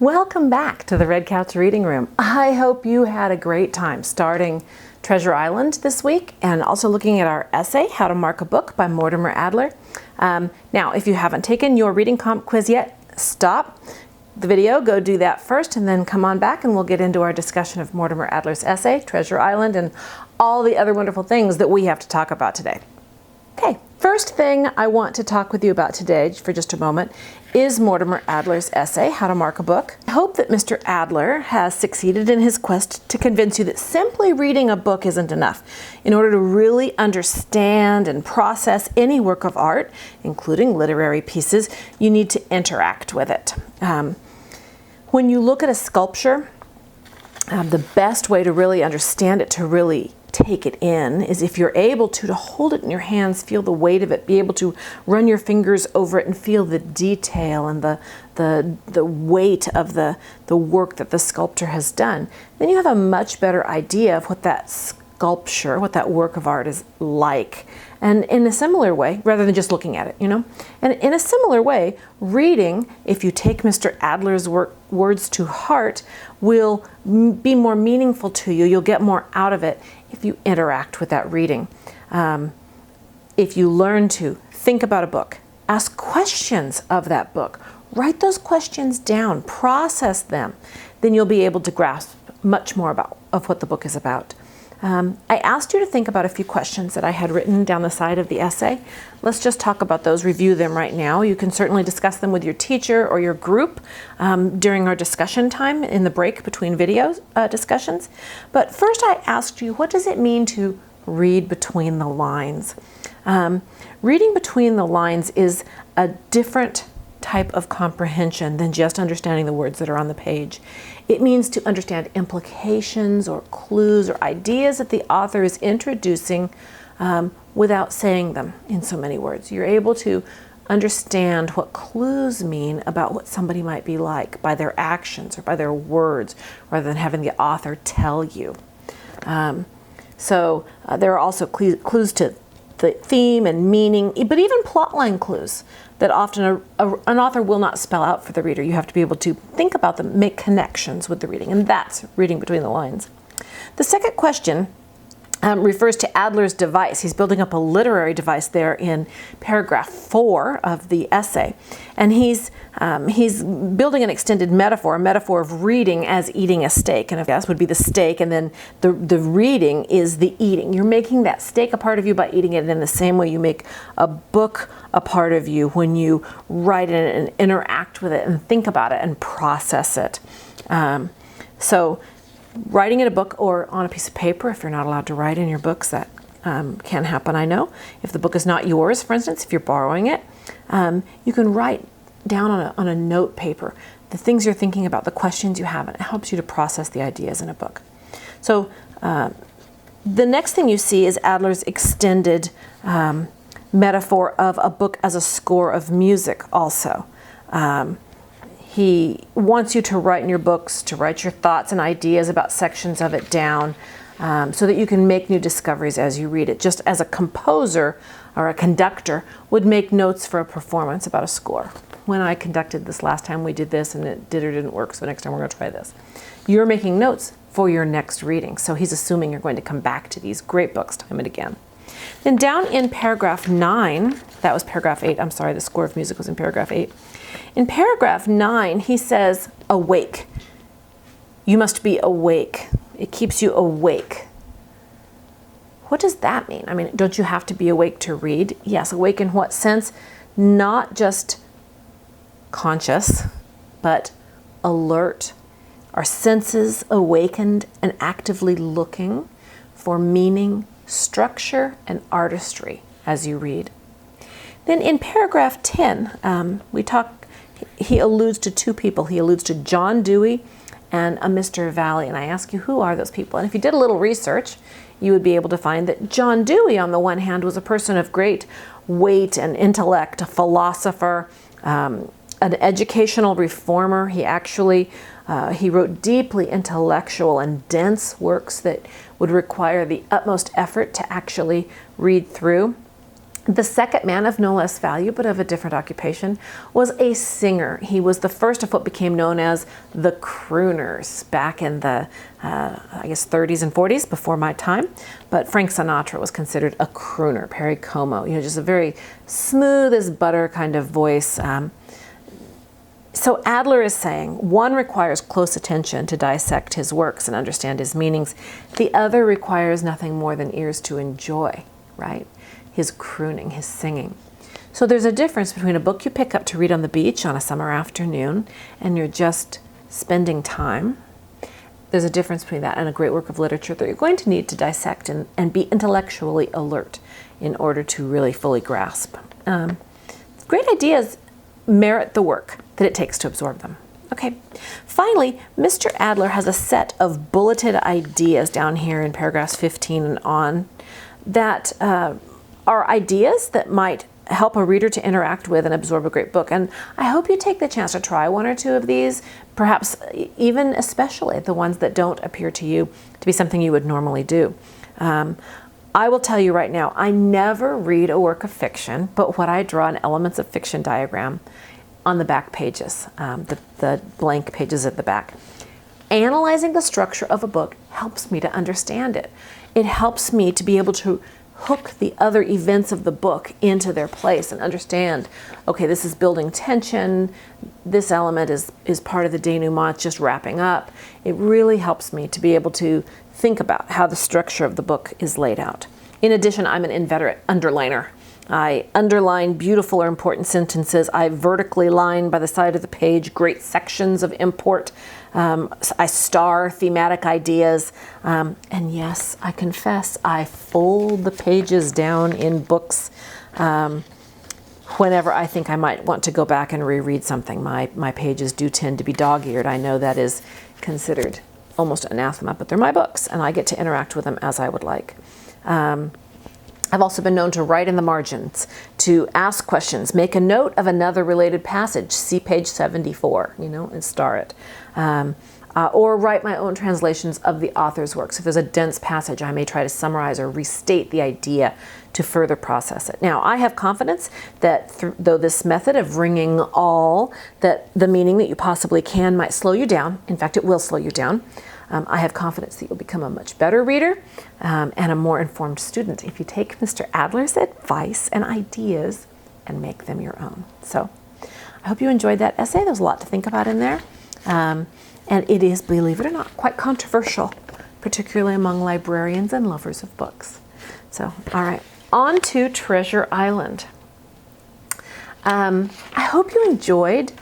Welcome back to the Red Couch Reading Room. I hope you had a great time starting Treasure Island this week and also looking at our essay, How to Mark a Book by Mortimer Adler. Now, if you haven't taken your reading comp quiz yet, stop the video, go do that first, and then come on back and we'll get into our discussion of Mortimer Adler's essay, Treasure Island, and all the other wonderful things that we have to talk about today. Okay, first thing I want to talk with you about today for just a moment is Mortimer Adler's essay, How to Mark a Book. I hope that Mr. Adler has succeeded in his quest to convince you that simply reading a book isn't enough. In order to really understand and process any work of art, including literary pieces, you need to interact with it. When you look at a sculpture, the best way to really understand it, to really take it in, is if you're able to hold it in your hands, feel the weight of it, be able to run your fingers over it and feel the detail and the weight of the work that the sculptor has done. Then you have a much better idea of what that sculpture, what that work of art is like. And in a similar way, rather than just looking at it, and in a similar way, reading, if you take Mr. Adler's words to heart, will be more meaningful to you. You'll get more out of it if you interact with that reading. If you learn to think about a book, ask questions of that book, write those questions down, process them, then you'll be able to grasp much more of what the book is about. I asked you to think about a few questions that I had written down the side of the essay. Let's just talk about those, review them right now. You can certainly discuss them with your teacher or your group during our discussion time in the break between video discussions. But first I asked you, what does it mean to read between the lines? Reading between the lines is a different type of comprehension than just understanding the words that are on the page. It means to understand implications or clues or ideas that the author is introducing without saying them in so many words. You're able to understand what clues mean about what somebody might be like by their actions or by their words, rather than having the author tell you. So there are also clues to the theme and meaning, but even plotline clues that often an author will not spell out for the reader. You have to be able to think about them, make connections with the reading, and that's reading between the lines. The second question refers to Adler's device. He's building up a literary device there in paragraph 4 of the essay. And he's building an extended metaphor, a metaphor of reading as eating a steak. And I guess would be the steak, and then the reading is the eating. You're making that steak a part of you by eating it in the same way you make a book a part of you when you write it and interact with it and think about it and process it. So writing in a book or on a piece of paper, if you're not allowed to write in your books, that can happen, I know. If the book is not yours, for instance, if you're borrowing it, you can write down on a note paper the things you're thinking about, the questions you have, and it helps you to process the ideas in a book. So the next thing you see is Adler's extended metaphor of a book as a score of music also. He wants you to write in your books, to write your thoughts and ideas about sections of it down so that you can make new discoveries as you read it, just as a composer or a conductor would make notes for a performance about a score. When I conducted this last time, we did this and it did or didn't work, so next time we're going to try this. You're making notes for your next reading, so he's assuming you're going to come back to these great books time and again. Then down in paragraph 9, that was paragraph 8, I'm sorry, the score of music was in paragraph 8. In paragraph 9, he says, awake. You must be awake. It keeps you awake. What does that mean? I mean, don't you have to be awake to read? Yes, awake in what sense? Not just conscious, but alert. Our senses awakened and actively looking for meaning, structure, and artistry as you read. Then in paragraph 10, he alludes to two people. He alludes to John Dewey and a Mr. Valley. And I ask you, who are those people? And if you did a little research, you would be able to find that John Dewey, on the one hand, was a person of great weight and intellect, a philosopher, an educational reformer. He actually he wrote deeply intellectual and dense works that would require the utmost effort to actually read through. The second man, of no less value, but of a different occupation, was a singer. He was the first of what became known as the crooners back in the, I guess, 30s and 40s, before my time. But Frank Sinatra was considered a crooner, Perry Como, just a very smooth as butter kind of voice. So Adler is saying one requires close attention to dissect his works and understand his meanings. The other requires nothing more than ears to enjoy, right? His crooning, his singing. So there's a difference between a book you pick up to read on the beach on a summer afternoon and you're just spending time. There's a difference between that and a great work of literature that you're going to need to dissect and be intellectually alert in order to really fully grasp. Great ideas merit the work that it takes to absorb them. Okay. Finally, Mr. Adler has a set of bulleted ideas down here in paragraphs 15 and on that are ideas that might help a reader to interact with and absorb a great book. And I hope you take the chance to try one or two of these, perhaps even especially the ones that don't appear to you to be something you would normally do. I will tell you right now, I never read a work of fiction, but what I draw an elements of fiction diagram on the back pages, the blank pages at the back. Analyzing the structure of a book helps me to understand it. It helps me to be able to hook the other events of the book into their place and understand, okay, this is building tension, this element is part of the denouement, just wrapping up. It really helps me to be able to think about how the structure of the book is laid out. In addition, I'm an inveterate underliner. I underline beautiful or important sentences. I vertically line by the side of the page great sections of import. I star thematic ideas. And yes, I confess, I fold the pages down in books whenever I think I might want to go back and reread something. My pages do tend to be dog-eared. I know that is considered almost anathema, but they're my books, and I get to interact with them as I would like. I've also been known to write in the margins, to ask questions, make a note of another related passage, see page 74, and star it. Or write my own translations of the author's works. If there's a dense passage, I may try to summarize or restate the idea to further process it. Now, I have confidence that though this method of wringing all that the meaning that you possibly can might slow you down, in fact, it will slow you down, I have confidence that you'll become a much better reader and a more informed student if you take Mr. Adler's advice and ideas and make them your own. So I hope you enjoyed that essay. There's a lot to think about in there. And it is, believe it or not, quite controversial, particularly among librarians and lovers of books. So, all right, on to Treasure Island. I hope you enjoyed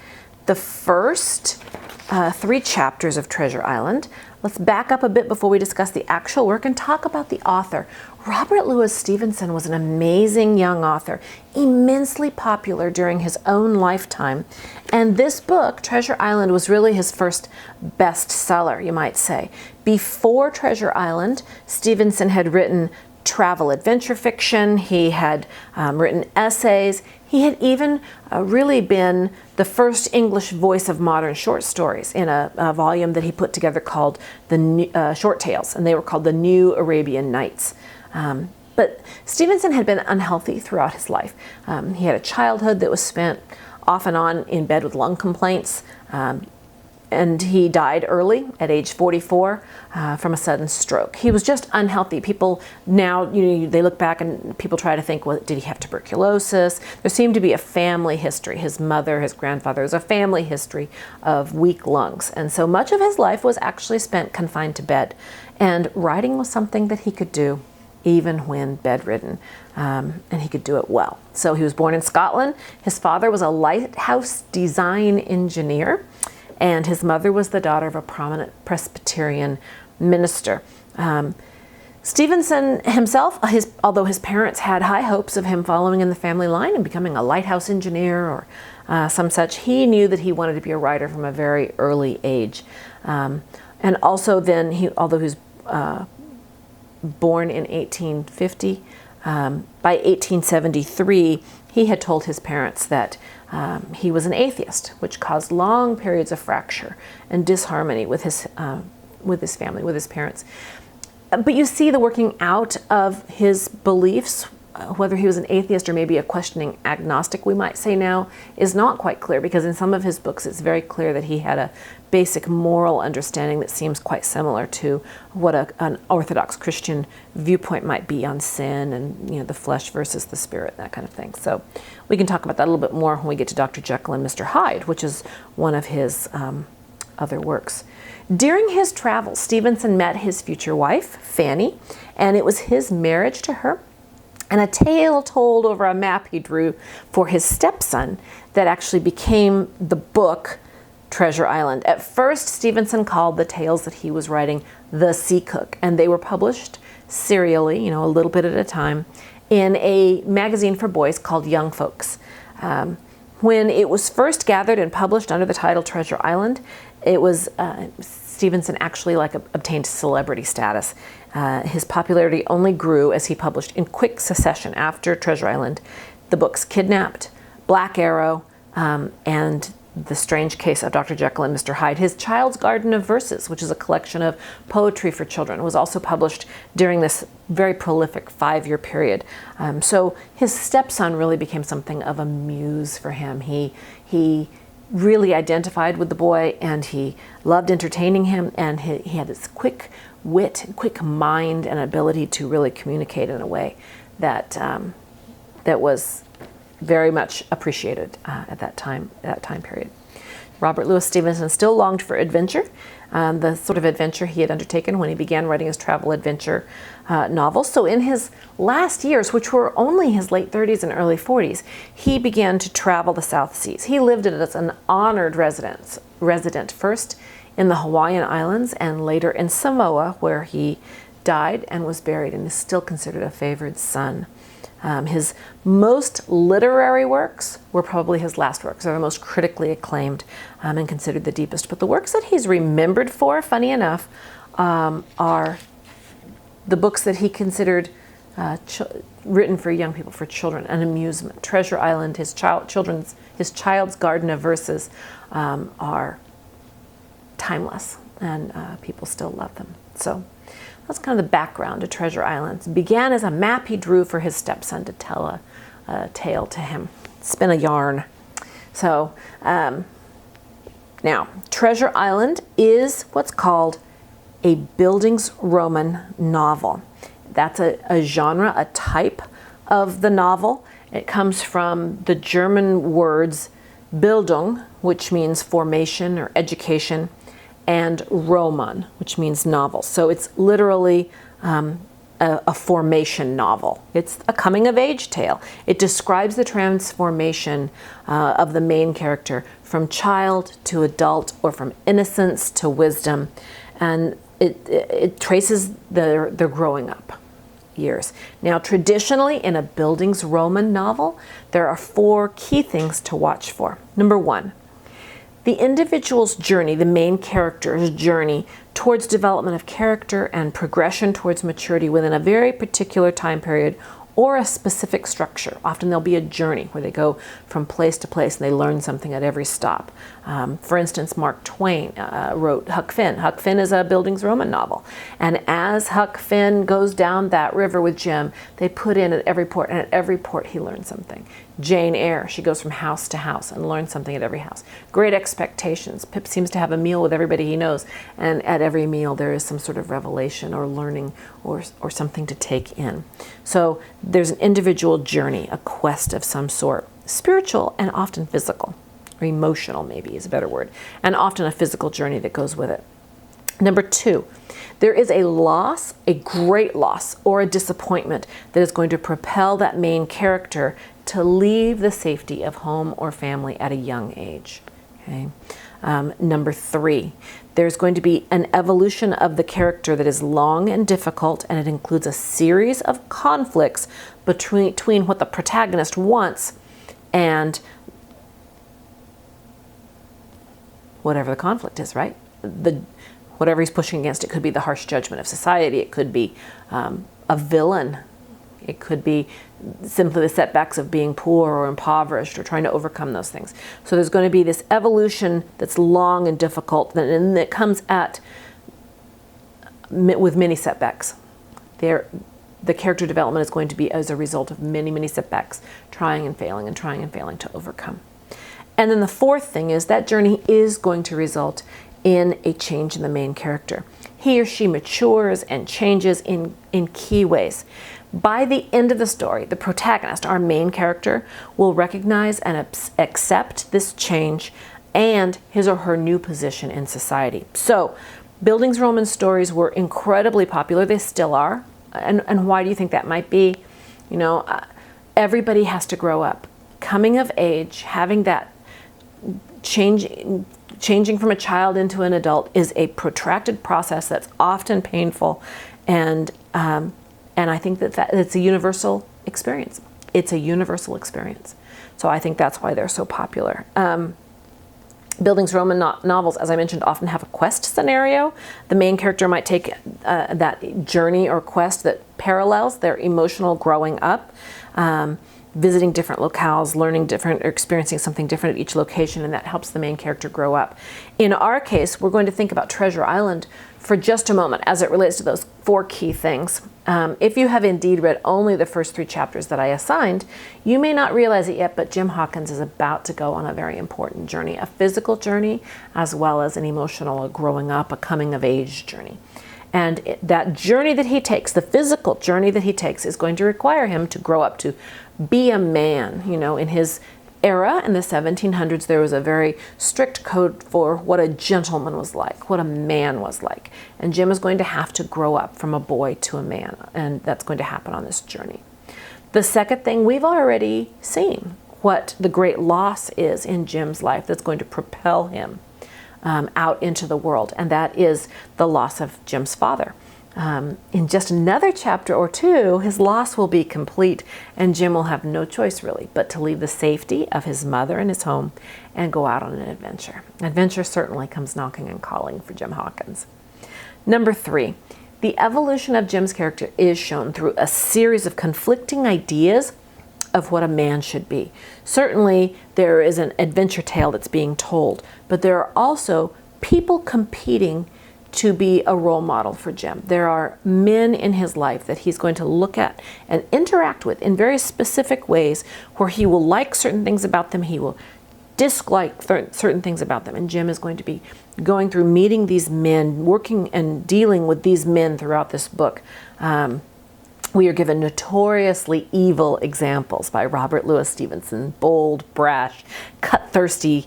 the first 3 chapters of Treasure Island. Let's back up a bit before we discuss the actual work and talk about the author. Robert Louis Stevenson was an amazing young author, immensely popular during his own lifetime. And this book, Treasure Island, was really his first bestseller, you might say. Before Treasure Island, Stevenson had written travel adventure fiction, he had written essays, he had even really been the first English voice of modern short stories in a volume that he put together called the Short Tales, and they were called the New Arabian Nights. But Stevenson had been unhealthy throughout his life. He had a childhood that was spent off and on in bed with lung complaints, and he died early at age 44 from a sudden stroke. He was just unhealthy. People now, they look back and people try to think, well, did he have tuberculosis? There seemed to be a family history. His mother, his grandfather, was a family history of weak lungs. And so much of his life was actually spent confined to bed. And writing was something that he could do even when bedridden, and he could do it well. So he was born in Scotland. His father was a lighthouse design engineer, and his mother was the daughter of a prominent Presbyterian minister. Stevenson himself, although his parents had high hopes of him following in the family line and becoming a lighthouse engineer or some such, he knew that he wanted to be a writer from a very early age. And also then, although he was born in 1850, by 1873, he had told his parents that he was an atheist, which caused long periods of fracture and disharmony with his family, with his parents. But you see the working out of his beliefs whether he was an atheist or maybe a questioning agnostic, we might say now, is not quite clear, because in some of his books it's very clear that he had a basic moral understanding that seems quite similar to what an Orthodox Christian viewpoint might be on sin and, the flesh versus the spirit, that kind of thing. So we can talk about that a little bit more when we get to Dr. Jekyll and Mr. Hyde, which is one of his other works. During his travels, Stevenson met his future wife, Fanny, and it was his marriage to her and a tale told over a map he drew for his stepson that actually became the book Treasure Island. At first, Stevenson called the tales that he was writing The Sea Cook, and they were published serially, a little bit at a time, in a magazine for boys called Young Folks. When it was first gathered and published under the title Treasure Island, it was Stevenson actually obtained celebrity status. His popularity only grew as he published in quick succession after Treasure Island the books Kidnapped, Black Arrow, and The Strange Case of Dr. Jekyll and Mr. Hyde. His Child's Garden of Verses, which is a collection of poetry for children, was also published during this very prolific 5-year period. So his stepson really became something of a muse for him. He really identified with the boy, and he loved entertaining him, and he had this quick wit, quick mind, and ability to really communicate in a way that that was very much appreciated at that time period. Robert Louis Stevenson still longed for adventure, the sort of adventure he had undertaken when he began writing his travel adventure novels. So in his last years, which were only his late 30s and early 40s, he began to travel the South Seas. He lived as an honored resident, first in the Hawaiian Islands and later in Samoa, where he died and was buried and is still considered a favored son. His most literary works were probably his last works. They're the most critically acclaimed and considered the deepest. But the works that he's remembered for, funny enough, are the books that he considered written for young people, for children, an amusement. Treasure Island, his Child's Garden of Verses are timeless, and people still love them. So that's kind of the background to Treasure Island. It began as a map he drew for his stepson to tell a tale to him, spin a yarn. So now, Treasure Island is what's called a Bildungsroman novel. That's a genre, a type of the novel. It comes from the German words Bildung, which means formation or education, and Roman, which means novel. So it's literally a formation novel. It's a coming-of-age tale. It describes the transformation of the main character from child to adult, or from innocence to wisdom, and it traces their growing up years. Now, traditionally, in a Bildungsroman novel, there are 4 key things to watch for. Number 1, the individual's journey, the main character's journey towards development of character and progression towards maturity within a very particular time period or a specific structure. Often there'll be a journey where they go from place to place and they learn something at every stop. For instance, Mark Twain wrote Huck Finn. Huck Finn is a Bildungsroman novel. And as Huck Finn goes down that river with Jim, they put in at every port, and at every port he learns something. Jane Eyre, she goes from house to house and learns something at every house. Great Expectations. Pip seems to have a meal with everybody he knows, and at every meal there is some sort of revelation or learning or something to take in. So there's an individual journey, a quest of some sort, spiritual and often physical, or emotional maybe is a better word, and often a physical journey that goes with it. Number 2, there is a loss, a great loss, or a disappointment that is going to propel that main character to leave the safety of home or family at a young age. Okay. Number 3, there's going to be an evolution of the character that is long and difficult, and it includes a series of conflicts between what the protagonist wants and whatever the conflict is, right? Whatever he's pushing against. It could be the harsh judgment of society. It could be a villain. It could be simply the setbacks of being poor or impoverished or trying to overcome those things. So there's going to be this evolution that's long and difficult, and that comes with many setbacks. the character development is going to be as a result of many, many setbacks, trying and failing to overcome. And then the fourth thing is that journey is going to result in a change in the main character. He or she matures and changes in key ways. By the end of the story, the protagonist, our main character, will recognize and accept this change and his or her new position in society. So, Bildungsroman Roman stories were incredibly popular. They still are. And why do you think that might be? You know, everybody has to grow up. Coming of age, having that changing from a child into an adult is a protracted process that's often painful, and I think that it's a universal experience. It's a universal experience. So I think that's why they're so popular. Bildungsroman novels, as I mentioned, often have a quest scenario. The main character might take that journey or quest that parallels their emotional growing up, visiting different locales, learning different, or experiencing something different at each location, and that helps the main character grow up. In our case, we're going to think about Treasure Island for just a moment as it relates to those four key things. If you have indeed read only the first 3 chapters that I assigned, you may not realize it yet, but Jim Hawkins is about to go on a very important journey, a physical journey, as well as an emotional, a growing up, a coming of age journey. And that journey that he takes, the physical journey that he takes, is going to require him to grow up to be a man. You know, in his era, in the 1700s, there was a very strict code for what a gentleman was like, what a man was like. And Jim is going to have to grow up from a boy to a man, and that's going to happen on this journey. The second thing, we've already seen what the great loss is in Jim's life that's going to propel him out into the world, and that is the loss of Jim's father. In just another chapter or 2, his loss will be complete, and Jim will have no choice really but to leave the safety of his mother and his home and go out on an adventure. Adventure certainly comes knocking and calling for Jim Hawkins. Number 3, the evolution of Jim's character is shown through a series of conflicting ideas of what a man should be. Certainly there is an adventure tale that's being told, but there are also people competing to be a role model for Jim. There are men in his life that he's going to look at and interact with in very specific ways, where he will like certain things about them, he will dislike certain things about them, and Jim is going to be going through meeting these men, working and dealing with these men throughout this book. We are given notoriously evil examples by Robert Louis Stevenson, bold, brash, cutthroat,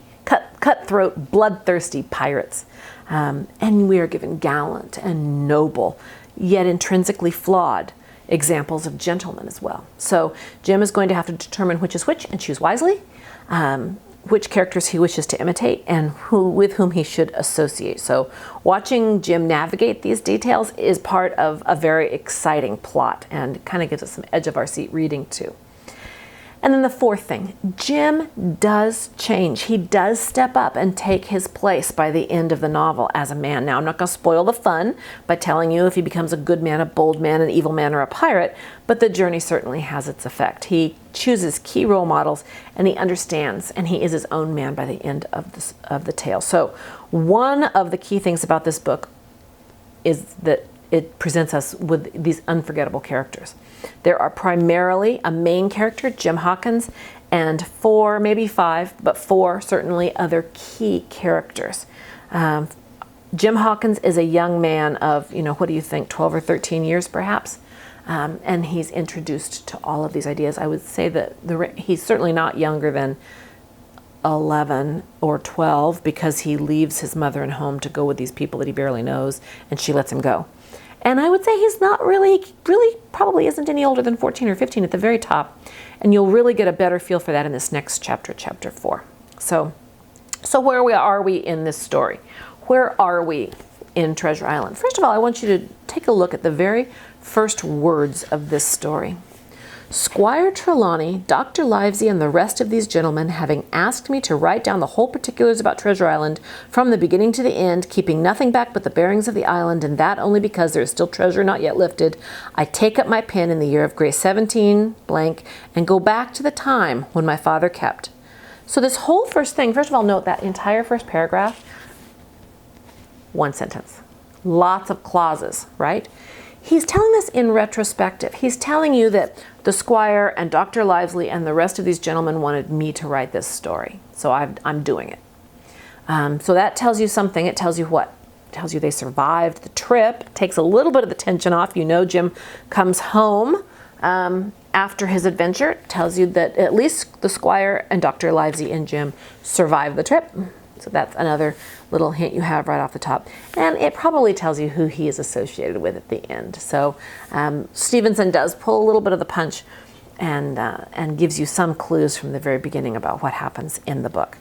bloodthirsty pirates. And we are given gallant and noble, yet intrinsically flawed examples of gentlemen as well. So Jim is going to have to determine which is which and choose wisely, which characters he wishes to imitate, and with whom he should associate. So watching Jim navigate these details is part of a very exciting plot, and kind of gives us some edge of our seat reading too. And then the fourth thing, Jim does change. He does step up and take his place by the end of the novel as a man. Now, I'm not going to spoil the fun by telling you if he becomes a good man, a bold man, an evil man, or a pirate, but the journey certainly has its effect. He chooses key role models, and he understands, and he is his own man by the end of the tale. So one of the key things about this book is that it presents us with these unforgettable characters. There are primarily a main character, Jim Hawkins, and 4, maybe 5, but 4 certainly other key characters. Jim Hawkins is a young man of, what do you think, 12 or 13 years perhaps? And he's introduced to all of these ideas. I would say that he's certainly not younger than 11 or 12, because he leaves his mother and home to go with these people that he barely knows, and she lets him go. And I would say he's not really probably isn't any older than 14 or 15 at the very top. And you'll really get a better feel for that in this next chapter, chapter 4. So where are we in this story? Where are we in Treasure Island? First of all, I want you to take a look at the very first words of this story. Squire Trelawney, Dr. Livesey, and the rest of these gentlemen, having asked me to write down the whole particulars about Treasure Island from the beginning to the end, keeping nothing back but the bearings of the island, and that only because there is still treasure not yet lifted, I take up my pen in the year of grace 17 blank and go back to the time when my father kept. So this whole first thing, first of all, note that entire first paragraph, one sentence. Lots of clauses, right? he's telling this in retrospective. He's telling you that the squire and Dr. Livesey and the rest of these gentlemen wanted me to write this story, so I'm doing it. So that tells you something. It tells you what? It tells you they survived the trip. It takes a little bit of the tension off. You know Jim comes home after his adventure. It tells you that at least the squire and Dr. Livesey and Jim survived the trip. So that's another little hint you have right off the top. And it probably tells you who he is associated with at the end. So Stevenson does pull a little bit of the punch and gives you some clues from the very beginning about what happens in the book.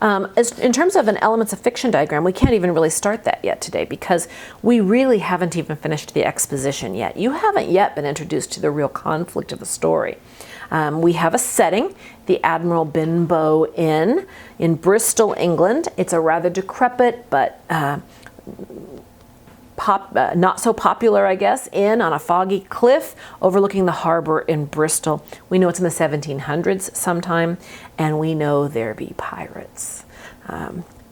In terms of an elements of fiction diagram, we can't even really start that yet today because we really haven't even finished the exposition yet. You haven't yet been introduced to the real conflict of the story. We have a setting, the Admiral Benbow Inn in Bristol, England. It's a rather decrepit but not so popular, I guess, inn on a foggy cliff overlooking the harbor in Bristol. We know it's in the 1700s sometime, and we know there be pirates.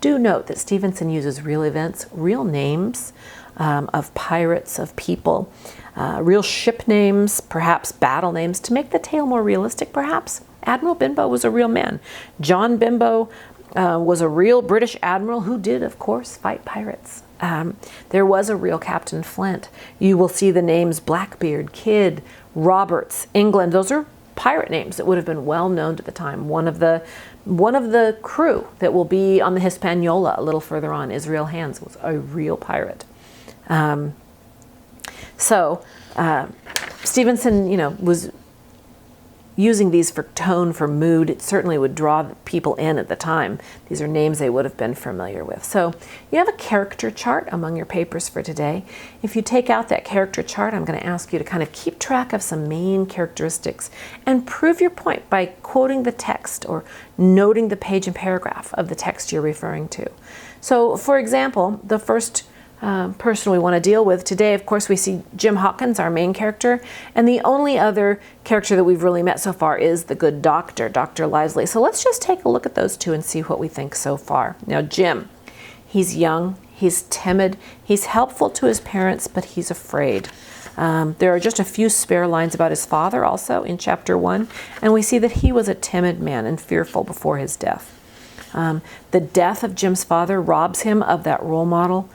Do note that Stevenson uses real events, real names of pirates, of people, real ship names, perhaps battle names, to make the tale more realistic, perhaps. Admiral Benbow was a real man. John Benbow was a real British admiral who did, of course, fight pirates. There was a real Captain Flint. You will see the names Blackbeard, Kidd, Roberts, England. Those are pirate names that would have been well known at the time. One of the crew that will be on the Hispaniola a little further on, Israel Hands, was a real pirate. Stevenson, was using these for tone, for mood. It certainly would draw people in at the time. These are names they would have been familiar with. So you have a character chart among your papers for today. If you take out that character chart, I'm going to ask you to kind of keep track of some main characteristics and prove your point by quoting the text or noting the page and paragraph of the text you're referring to. So, for example, the first person we want to deal with today, of course, we see Jim Hawkins, our main character, and the only other character that we've really met so far is the good doctor, Dr. Livesey. So let's just take a look at those two and see what we think so far. Now, Jim, he's young, he's timid, he's helpful to his parents, but he's afraid. There are just a few spare lines about his father also in chapter 1, and we see that he was a timid man and fearful before his death. The death of Jim's father robs him of that role model.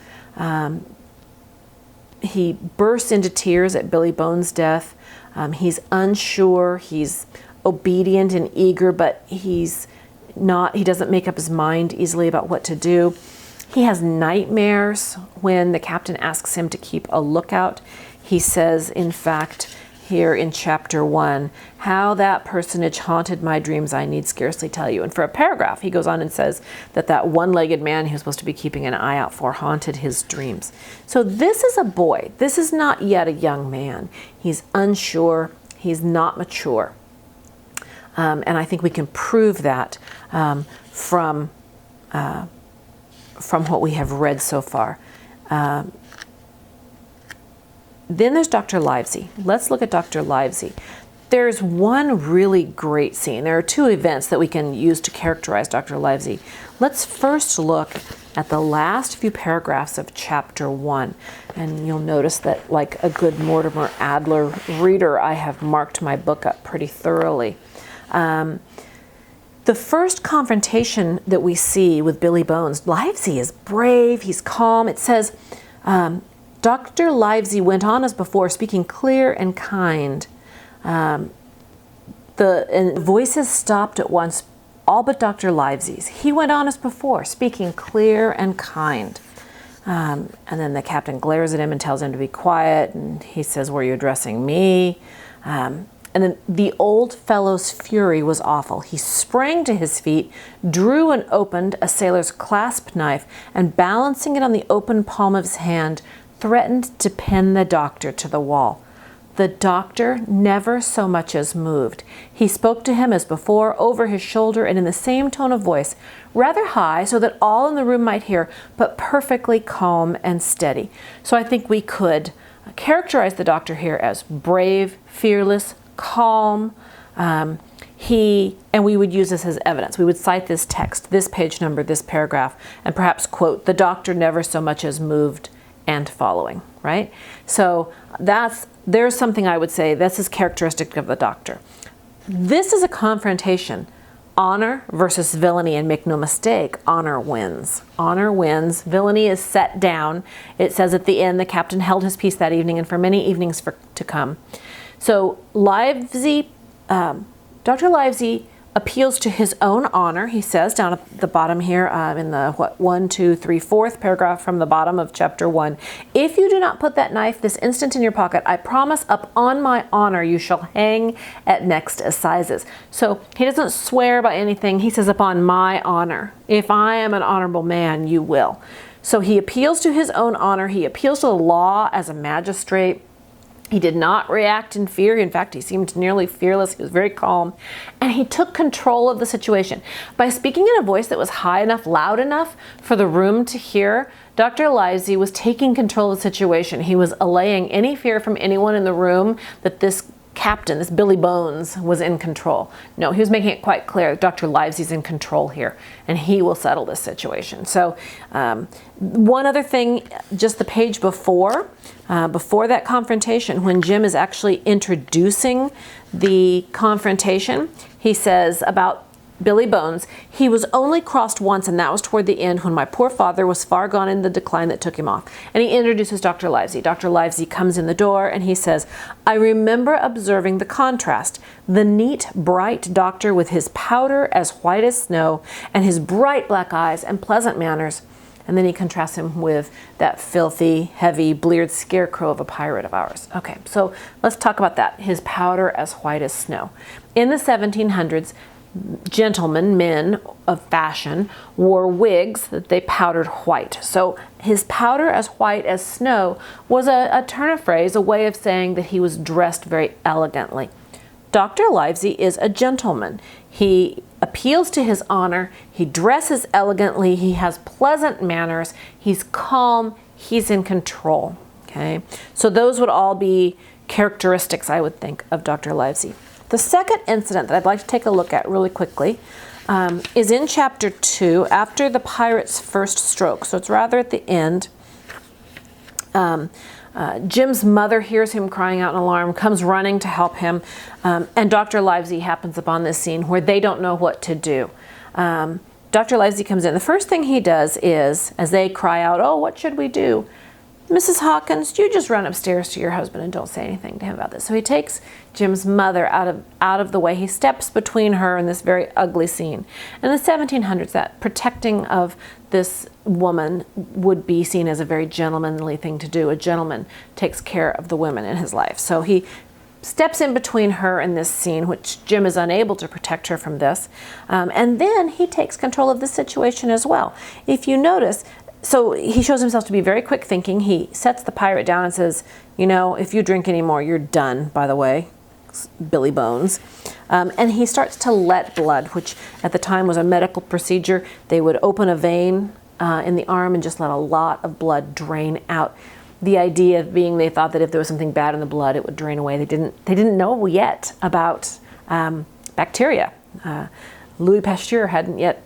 He bursts into tears at Billy Bones' death. He's unsure, he's obedient and eager, but he doesn't make up his mind easily about what to do. He has nightmares when the captain asks him to keep a lookout. He says, in fact, here in chapter 1, how that personage haunted my dreams I need scarcely tell you. And for a paragraph, he goes on and says that one-legged man he was supposed to be keeping an eye out for haunted his dreams. So this is a boy. This is not yet a young man. He's unsure. He's not mature. And I think we can prove that from what we have read so far. Then there's Dr. Livesey. Let's look at Dr. Livesey. There's one really great scene. There are two events that we can use to characterize Dr. Livesey. Let's first look at the last few paragraphs of chapter 1. And you'll notice that, like a good Mortimer Adler reader, I have marked my book up pretty thoroughly. The first confrontation that we see with Billy Bones, Livesey is brave, he's calm. It says, Dr. Livesey went on as before, speaking clear and kind. And voices stopped at once, all but Dr. Livesey's. He went on as before, speaking clear and kind. And then the captain glares at him and tells him to be quiet, and he says, were you addressing me? And then the old fellow's fury was awful. He sprang to his feet, drew and opened a sailor's clasp knife, and balancing it on the open palm of his hand, threatened to pin the doctor to the wall. The doctor never so much as moved. He spoke to him as before, over his shoulder and in the same tone of voice, rather high so that all in the room might hear, but perfectly calm and steady. So I think we could characterize the doctor here as brave, fearless, calm. And we would use this as evidence. We would cite this text, this page number, this paragraph, and perhaps quote, the doctor never so much as moved and following, right? So there's something I would say this is characteristic of the doctor. This is a confrontation. Honor versus villainy, and make no mistake, honor wins. Honor wins. Villainy is set down. It says at the end, the captain held his peace that evening and for many evenings to come. So Livesey, Dr. Livesey appeals to his own honor. He says down at the bottom here in the 1, 2, 3, 4th paragraph from the bottom of chapter 1. If you do not put that knife this instant in your pocket, I promise upon my honor you shall hang at next assizes. So he doesn't swear by anything. He says upon my honor. If I am an honorable man, you will. So he appeals to his own honor. He appeals to the law as a magistrate. He did not react in fear. In fact, he seemed nearly fearless. He was very calm. And he took control of the situation. By speaking in a voice that was high enough, loud enough for the room to hear, Dr. Livesey was taking control of the situation. He was allaying any fear from anyone in the room that this captain, this Billy Bones, was in control. No, he was making it quite clear Dr. Livesey's in control here, and he will settle this situation. So one other thing, just the page before that confrontation, when Jim is actually introducing the confrontation, he says about Billy Bones, he was only crossed once, and that was toward the end when my poor father was far gone in the decline that took him off. And he introduces Dr. Livesey. Dr. Livesey comes in the door and he says, I remember observing the contrast. The neat, bright doctor with his powder as white as snow and his bright black eyes and pleasant manners. And then he contrasts him with that filthy, heavy, bleared scarecrow of a pirate of ours. Okay, so let's talk about that. His powder as white as snow. In the 1700s, gentlemen, men of fashion, wore wigs that they powdered white. So his powder as white as snow was a turn of phrase, a way of saying that he was dressed very elegantly. Dr. Livesey is a gentleman. He appeals to his honor. He dresses elegantly. He has pleasant manners. He's calm. He's in control. Okay, so those would all be characteristics, I would think, of Dr. Livesey. The second incident that I'd like to take a look at really quickly is in chapter 2, after the pirate's first stroke. So it's rather at the end. Jim's mother hears him crying out in alarm, comes running to help him, and Dr. Livesey happens upon this scene where they don't know what to do. Dr. Livesey comes in. The first thing he does is, as they cry out, oh, what should we do? Mrs. Hawkins, you just run upstairs to your husband and don't say anything to him about this. So he takes Jim's mother out of the way. He steps between her and this very ugly scene. In the 1700s, that protecting of this woman would be seen as a very gentlemanly thing to do. A gentleman takes care of the women in his life. So he steps in between her and this scene, which Jim is unable to protect her from this. And then he takes control of the situation as well. If you notice, so he shows himself to be very quick thinking. He sets the pirate down and says, you know, if you drink anymore, you're done, by the way, Billy Bones. And he starts to let blood, which at the time was a medical procedure. They would open a vein in the arm and just let a lot of blood drain out. The idea being they thought that if there was something bad in the blood, it would drain away. They didn't know yet about bacteria. Louis Pasteur hadn't yet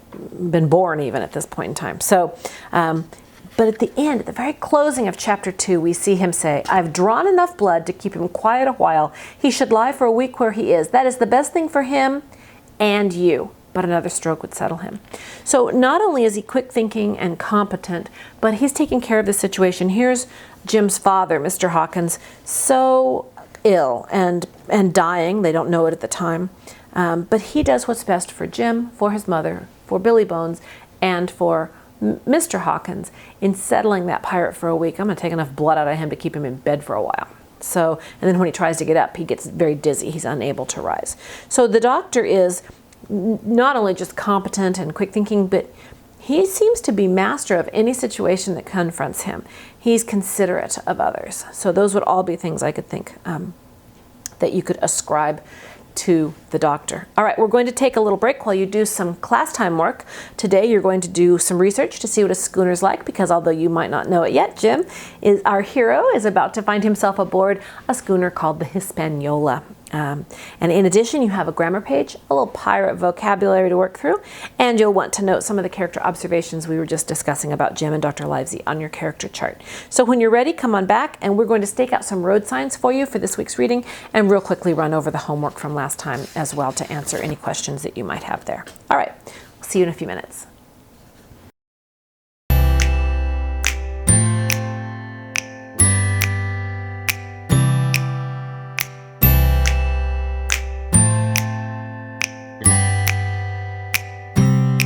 been born even at this point in time. So, but at the end, at the very closing of chapter 2, we see him say, I've drawn enough blood to keep him quiet a while. He should lie for a week where he is. That is the best thing for him and you. But another stroke would settle him. So not only is he quick thinking and competent, but he's taking care of the situation. Here's Jim's father, Mr. Hawkins, so ill and dying. They don't know it at the time. But he does what's best for Jim, for his mother, for Billy Bones, and for Mr. Hawkins in settling that pirate for a week. I'm going to take enough blood out of him to keep him in bed for a while. So, and then when he tries to get up, he gets very dizzy. He's unable to rise. So the doctor is not only just competent and quick thinking, but he seems to be master of any situation that confronts him. He's considerate of others. So those would all be things I could think that you could ascribe to the doctor. All right, we're going to take a little break while you do some class time work. Today you're going to do some research to see what a schooner's like, because although you might not know it yet, Jim, our hero, is about to find himself aboard a schooner called the Hispaniola. And in addition, you have a grammar page, a little pirate vocabulary to work through, and you'll want to note some of the character observations we were just discussing about Jim and Dr. Livesey on your character chart. So when you're ready, come on back, and we're going to stake out some road signs for you for this week's reading, and real quickly run over the homework from last time as well to answer any questions that you might have there. All right, we'll see you in a few minutes.